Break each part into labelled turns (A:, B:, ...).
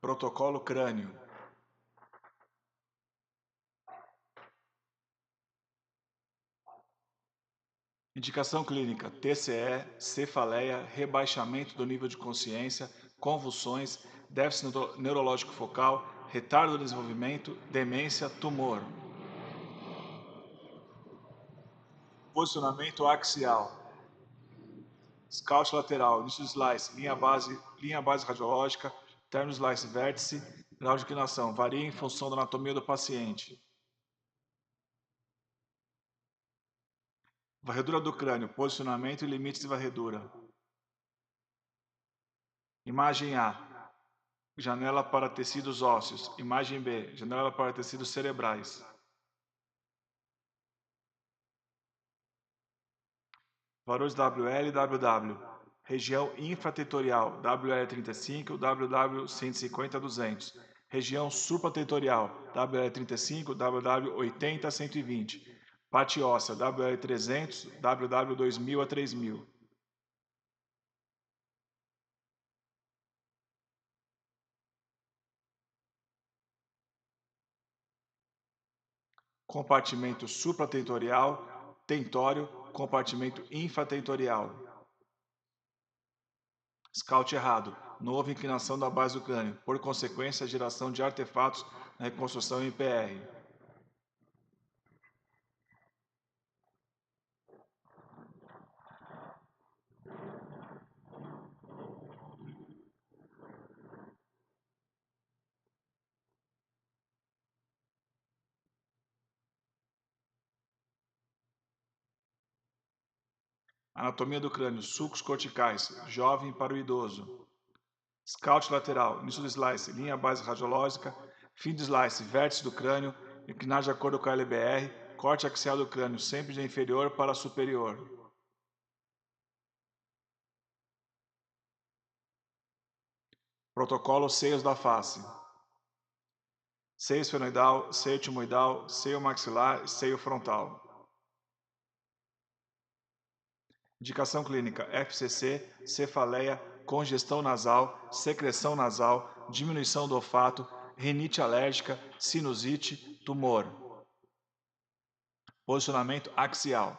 A: Protocolo crânio. Indicação clínica: TCE, cefaleia, rebaixamento do nível de consciência, convulsões, déficit neurológico focal, retardo do desenvolvimento, demência, tumor. Posicionamento axial. Scout lateral, início do slice, linha base radiológica, término do slice vértice, grau de inclinação, varia em função da anatomia do paciente. Varredura do crânio, posicionamento e limites de varredura. Imagem A, janela para tecidos ósseos. Imagem B, janela para tecidos cerebrais. Valores WL e WW. Região infratentorial, WL35, WW150 200. Região supratentorial, WL35, WW80 120. Parte óssea, WL300, WW2000 a 3000. Compartimento supratentorial, tentório, compartimento infratentorial. Scout errado. Não houve inclinação da base do crânio, por consequência, geração de artefatos na reconstrução em PR. Anatomia do crânio, sulcos corticais, jovem para o idoso. Scout lateral, início do slice, linha base radiológica, fim do slice, vértice do crânio, inclinar de acordo com a LBR, corte axial do crânio, sempre de inferior para superior. Protocolo seios da face. Seio esfenoidal, seio timoidal, seio maxilar, seio frontal. Indicação clínica: FCC, cefaleia, congestão nasal, secreção nasal, diminuição do olfato, rinite alérgica, sinusite, tumor. Posicionamento axial.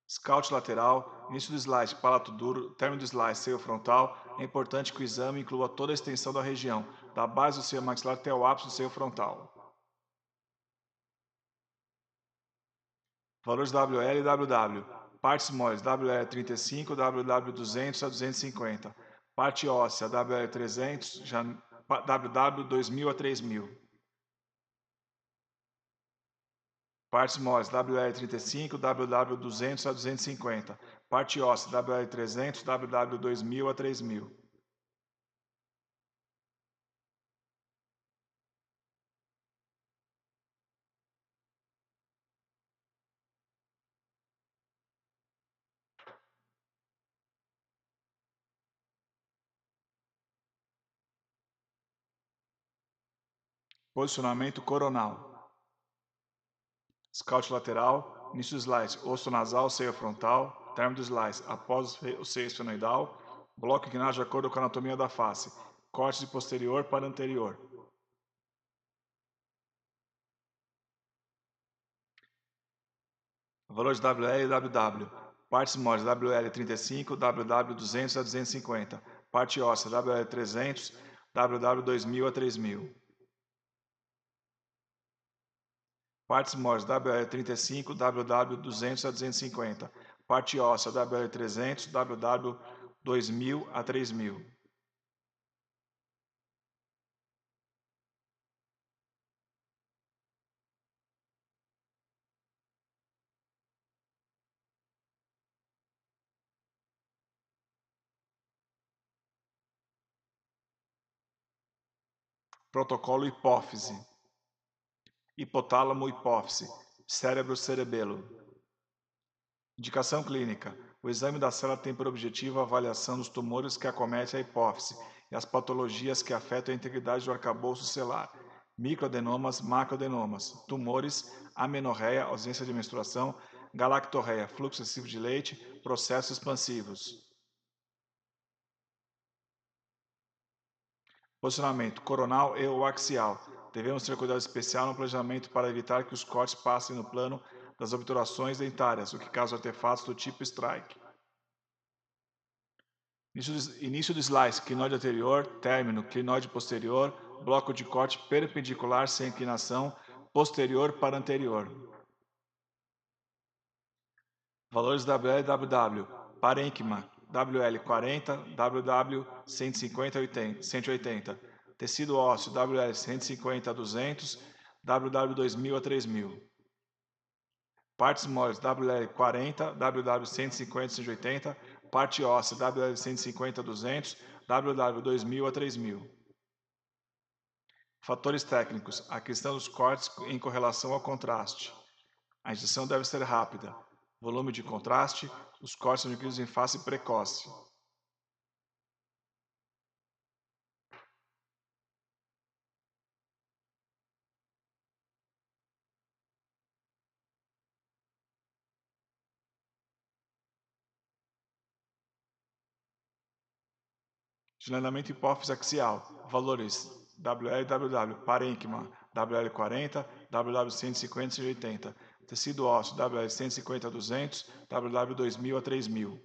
A: Scout lateral, início do slice, palato duro, término do slice, seio frontal. É importante que o exame inclua toda a extensão da região, da base do seio maxilar até o ápice do seio frontal. Valores WL e WW. Partes moles, WL35, WW200 a 250. Parte óssea, WL300, WW2000 a 3000. Partes moles, WL35, WW200 a 250. Parte óssea, WL300, WW2000 a 3000. Posicionamento coronal. Scout lateral, início do slice, osso nasal, seio frontal, término do slice, após o seio esfenoidal, bloco inclinado de acordo com a anatomia da face, corte de posterior para anterior. Valores WL e WW. Partes moles WL35, WW200 a 250. Parte óssea WL300, WW2000 a 3000. Partes moles WL35, WW200 a 250. Parte óssea WL300, WW2000 a 3000. Protocolo hipófise. Hipotálamo hipófise. Cérebro cerebelo. Indicação clínica. O exame da célula tem por objetivo a avaliação dos tumores que acometem a hipófise e as patologias que afetam a integridade do arcabouço celular. Microadenomas, macroadenomas, tumores, amenorreia, ausência de menstruação, galactorreia, fluxo excessivo de leite, processos expansivos. Posicionamento coronal e ou axial. Devemos ter cuidado especial no planejamento para evitar que os cortes passem no plano das obturações dentárias, o que causa artefatos do tipo strike. Início do slice, clinoide anterior, término, clinoide posterior, bloco de corte perpendicular sem inclinação, posterior para anterior. Valores WLWW, parênquima, WL40, WW 150 tecido ósseo WL 150 a 200, WW 2000 a 3000. Partes moles WL40, WW 150 a 180, parte óssea WL 150 a 200, WW 2000 a 3000. Fatores técnicos: a questão dos cortes em correlação ao contraste. A injeção deve ser rápida. Volume de contraste, os cortes são adquiridos em fase precoce. Gerenciamento hipófise axial. Valores WLWW, parênquima, WL40, WW 150 a 180. Tecido ósseo WL 150 a 200, WW 2000 a 3000.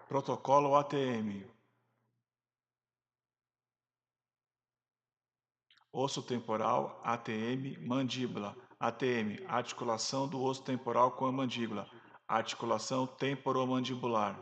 A: Protocolo ATM. Osso temporal, ATM, mandíbula. ATM, articulação do osso temporal com a mandíbula. Articulação temporomandibular.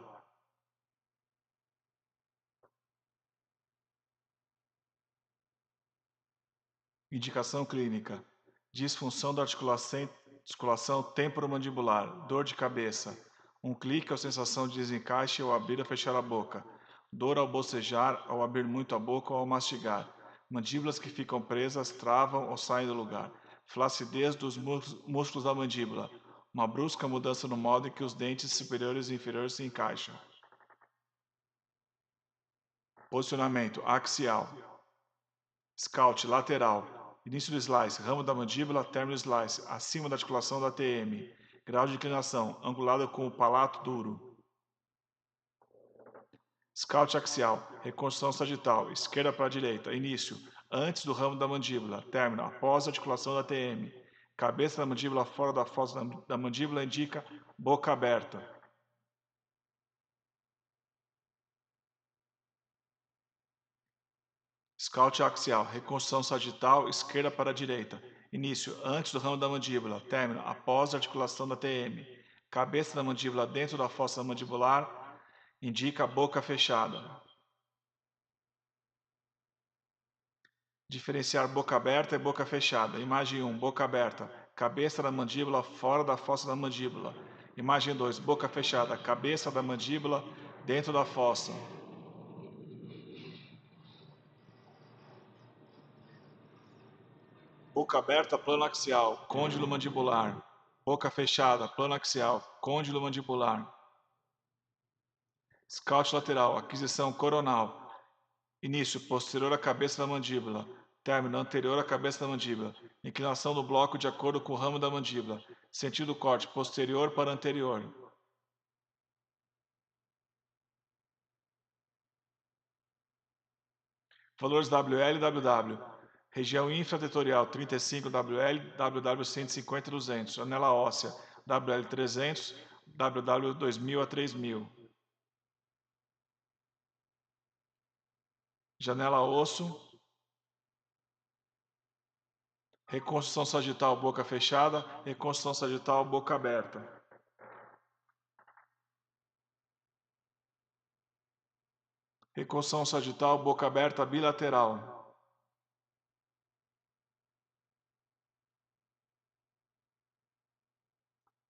A: Indicação clínica: disfunção da articulação temporomandibular, dor de cabeça, um clique ou sensação de desencaixe ao abrir ou fechar a boca, dor ao bocejar, ao abrir muito a boca ou ao mastigar, mandíbulas que ficam presas, travam ou saem do lugar, flacidez dos músculos da mandíbula, uma brusca mudança no modo em que os dentes superiores e inferiores se encaixam. Posicionamento axial. Scout lateral. Início do slice, ramo da mandíbula, término do slice, acima da articulação da TM. Grau de inclinação, angulado com o palato duro. Scout axial, reconstrução sagital, esquerda para a direita. Início, antes do ramo da mandíbula, término, após a articulação da TM. Cabeça da mandíbula fora da fossa da mandíbula indica boca aberta. Scout axial, reconstrução sagital, esquerda para a direita. Início, antes do ramo da mandíbula. Término, após a articulação da TM. Cabeça da mandíbula dentro da fossa mandibular, indica boca fechada. Diferenciar boca aberta e boca fechada. Imagem 1, boca aberta. Cabeça da mandíbula fora da fossa da mandíbula. Imagem 2, boca fechada. Cabeça da mandíbula dentro da fossa. Boca aberta, plano axial, côndilo mandibular. Boca fechada, plano axial, côndilo mandibular. Scout lateral, aquisição coronal. Início, posterior à cabeça da mandíbula. Término, anterior à cabeça da mandíbula. Inclinação do bloco de acordo com o ramo da mandíbula. Sentido corte, posterior para anterior. Valores WL e WW. Região infratetorial 35 WL, WW 150 200. Janela óssea WL 300, WW 2000 a 3000. Janela osso. Reconstrução sagital boca fechada, reconstrução sagital boca aberta. Reconstrução sagital boca aberta bilateral.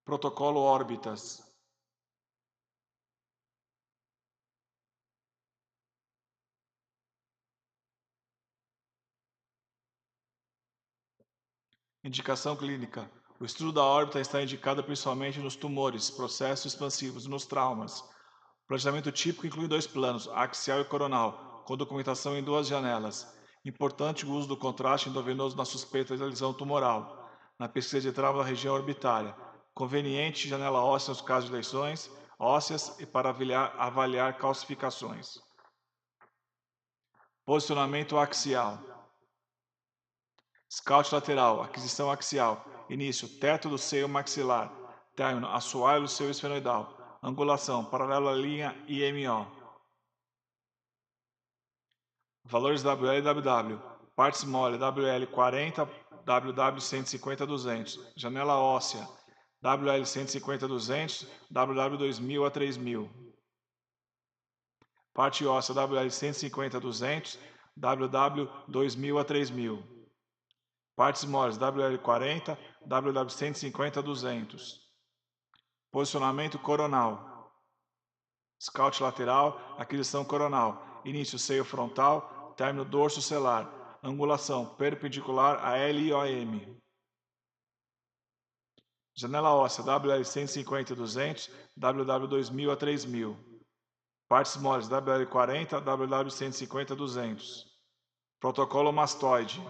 A: Protocolo órbitas. Indicação clínica. O estudo da órbita está indicado principalmente nos tumores, processos expansivos e nos traumas. O planejamento típico inclui dois planos, axial e coronal, com documentação em duas janelas. Importante o uso do contraste endovenoso na suspeita de lesão tumoral. Na pesquisa de trauma da região orbitária. Conveniente janela óssea nos casos de lesões ósseas e para avaliar calcificações. Posicionamento axial. Scout lateral, aquisição axial. Início, teto do seio maxilar. Término, assoalho do seio esfenoidal. Angulação, paralelo à linha IMO. Valores WL e WW. Partes mole, WL 40, WW 150, 200. Janela óssea, WL 150, 200, WW 2000 a 3000. Parte óssea, WL 150, 200, WW 2000 a 3000. Partes moles, WL 40, WW 150, 200. Posicionamento coronal. Scout lateral, aquisição coronal. Início, seio frontal, término dorso celular. Angulação, perpendicular a LIOM. Janela óssea, WL 150 200, WW 2000 a 3000. Partes moles, WL 40, WW 150 200. Protocolo mastoide.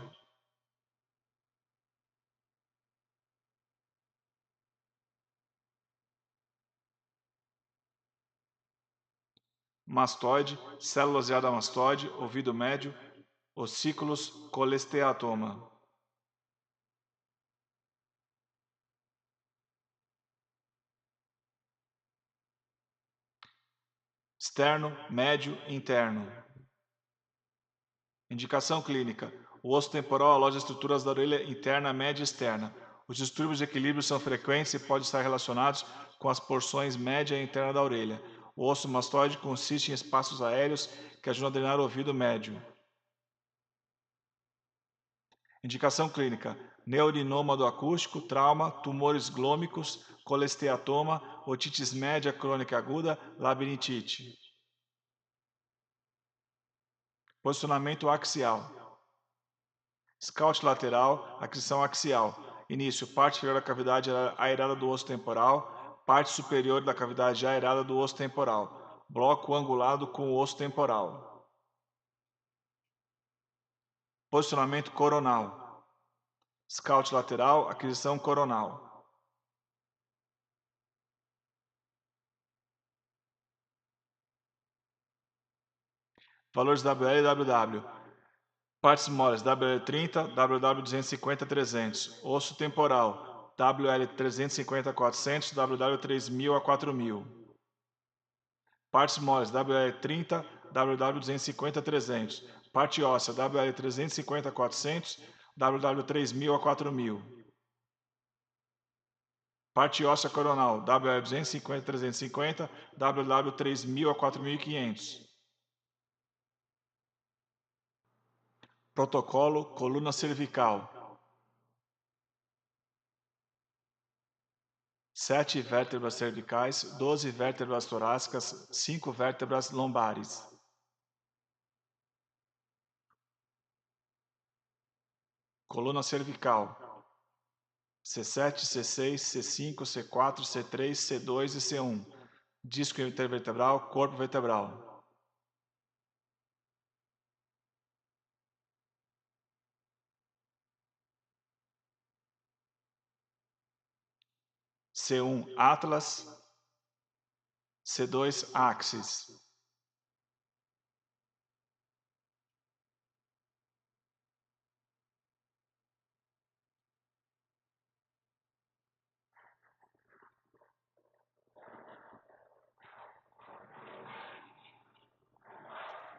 A: Mastoide, células de adamastóide, ouvido médio, ossículos, colesteatoma. Externo, médio, interno. Indicação clínica. O osso temporal aloja estruturas da orelha interna, média e externa. Os distúrbios de equilíbrio são frequentes e podem estar relacionados com as porções média e interna da orelha. O osso mastoide consiste em espaços aéreos que ajudam a drenar o ouvido médio. Indicação clínica: neurinoma do acústico, trauma, tumores glômicos, colesteatoma, otites média crônica aguda, labirintite. Posicionamento axial. Scout lateral, aquisição axial. Início, parte inferior da cavidade aerada do osso temporal, parte superior da cavidade aerada do osso temporal. Bloco angulado com o osso temporal. Posicionamento coronal. Scout lateral, aquisição coronal. Valores WL e WW. Partes moles, WL 30, WW 250, 300. Osso temporal, WL 350, 400, WW 3000 a 4000. Partes moles, WL 30, WW 250, 300. Parte óssea, WL 350, 400, WW 3000 a 4000. Parte óssea coronal, WL 250, 350, WW 3000 a 4500. Protocolo coluna cervical. 7 vértebras cervicais, 12 vértebras torácicas, 5 vértebras lombares. Coluna cervical. C7, C6, C5, C4, C3, C2 e C1. Disco intervertebral, corpo vertebral. C1 Atlas, C2 Axis.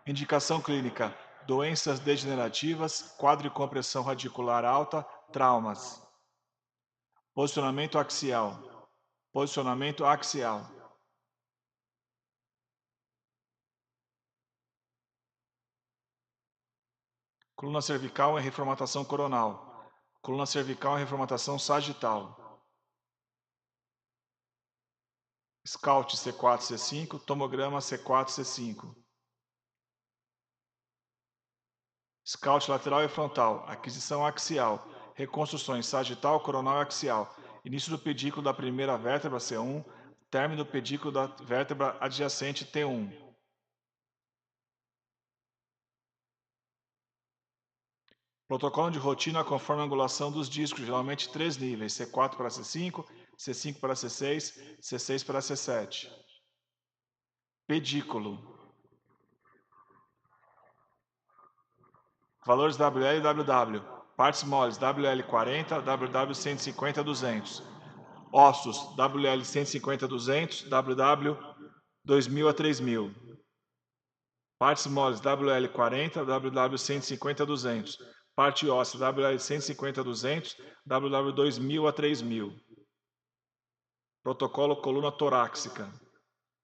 A: Indicação clínica: doenças degenerativas, quadricompressão radicular alta, traumas. Posicionamento axial. Posicionamento axial. Coluna cervical em reformatação coronal. Coluna cervical em reformatação sagital. Scout C4, C5, tomograma C4, C5. Scout lateral e frontal, aquisição axial, reconstruções sagital, coronal e axial. Início do pedículo da primeira vértebra C1, término do pedículo da vértebra adjacente T1. Protocolo de rotina conforme a angulação dos discos, geralmente 3 níveis, C4 para C5, C5 para C6, C6 para C7. Pedículo. Valores WL e WW. Partes moles WL40, WW 150, 200. Ossos WL 150, 200, WW 2000 a 3000. Partes moles WL40, WW 150, 200. Parte óssea WL 150, 200, WW 2000 a 3000. Protocolo coluna torácica.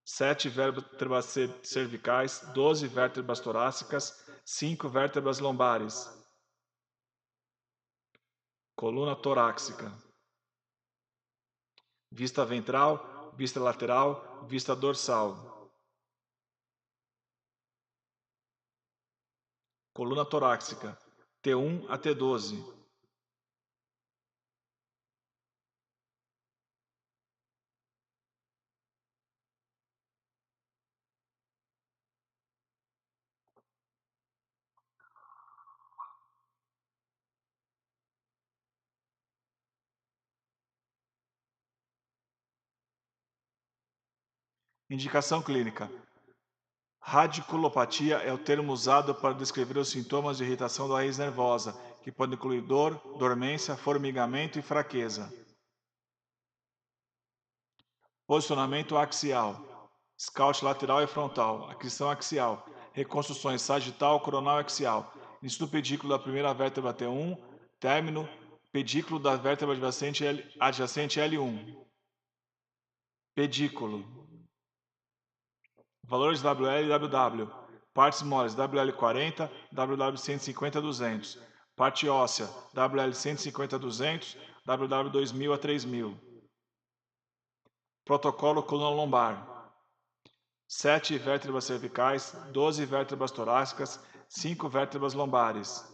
A: 7 vértebras cervicais, 12 vértebras torácicas, 5 vértebras lombares. Coluna torácica. Vista ventral, vista lateral, vista dorsal. Coluna torácica. T1 a T12. Indicação clínica. Radiculopatia é o termo usado para descrever os sintomas de irritação da raiz nervosa, que podem incluir dor, dormência, formigamento e fraqueza. Posicionamento axial. Scout lateral e frontal. Aquisição axial. Reconstruções sagital, coronal e axial. Início do pedículo da primeira vértebra T1. Término. Pedículo da vértebra adjacente L1. Pedículo. Valores WL e WW. Partes moles WL40, WW 150, 200. Parte óssea WL 150, 200, WW 2000 a 3000. Protocolo coluna lombar. 7 vértebras cervicais, 12 vértebras torácicas, 5 vértebras lombares.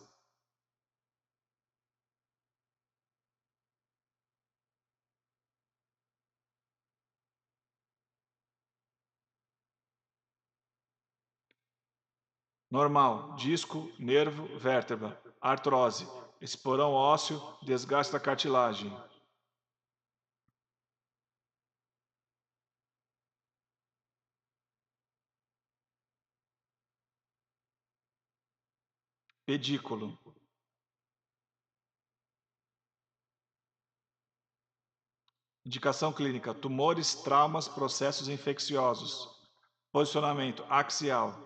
A: Normal, disco, nervo, vértebra. Artrose, esporão ósseo, desgaste da cartilagem. Pedículo. Indicação clínica: tumores, traumas, processos infecciosos. Posicionamento axial.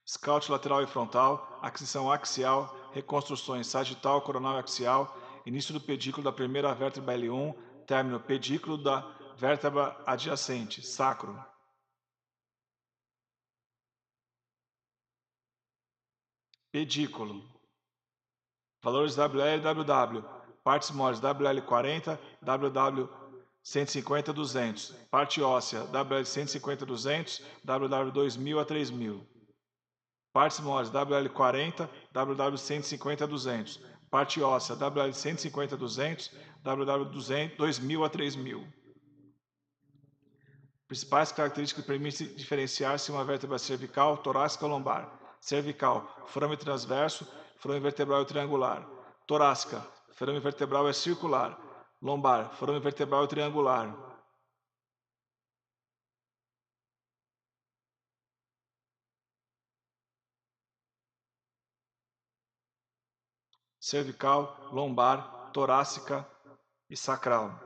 A: Scout lateral e frontal, aquisição axial, reconstruções sagital, coronal e axial, início do pedículo da primeira vértebra L1, término pedículo da vértebra adjacente, sacro. Pedículo. Valores WL e WW. Partes moles WL40, WW 150, 200. Parte óssea WL 150, 200, WW 2000 a 3000. Partes moles WL40, WW 150, 200. Parte óssea WL 150, 200, WW 2000 a 3000. Principais características que permitem diferenciar se uma vértebra cervical, torácica ou lombar. Cervical, forame transverso, forame vertebral é triangular. Torácica, forame vertebral é circular. Lombar, forame vertebral é triangular. Cervical, lombar, torácica e sacral.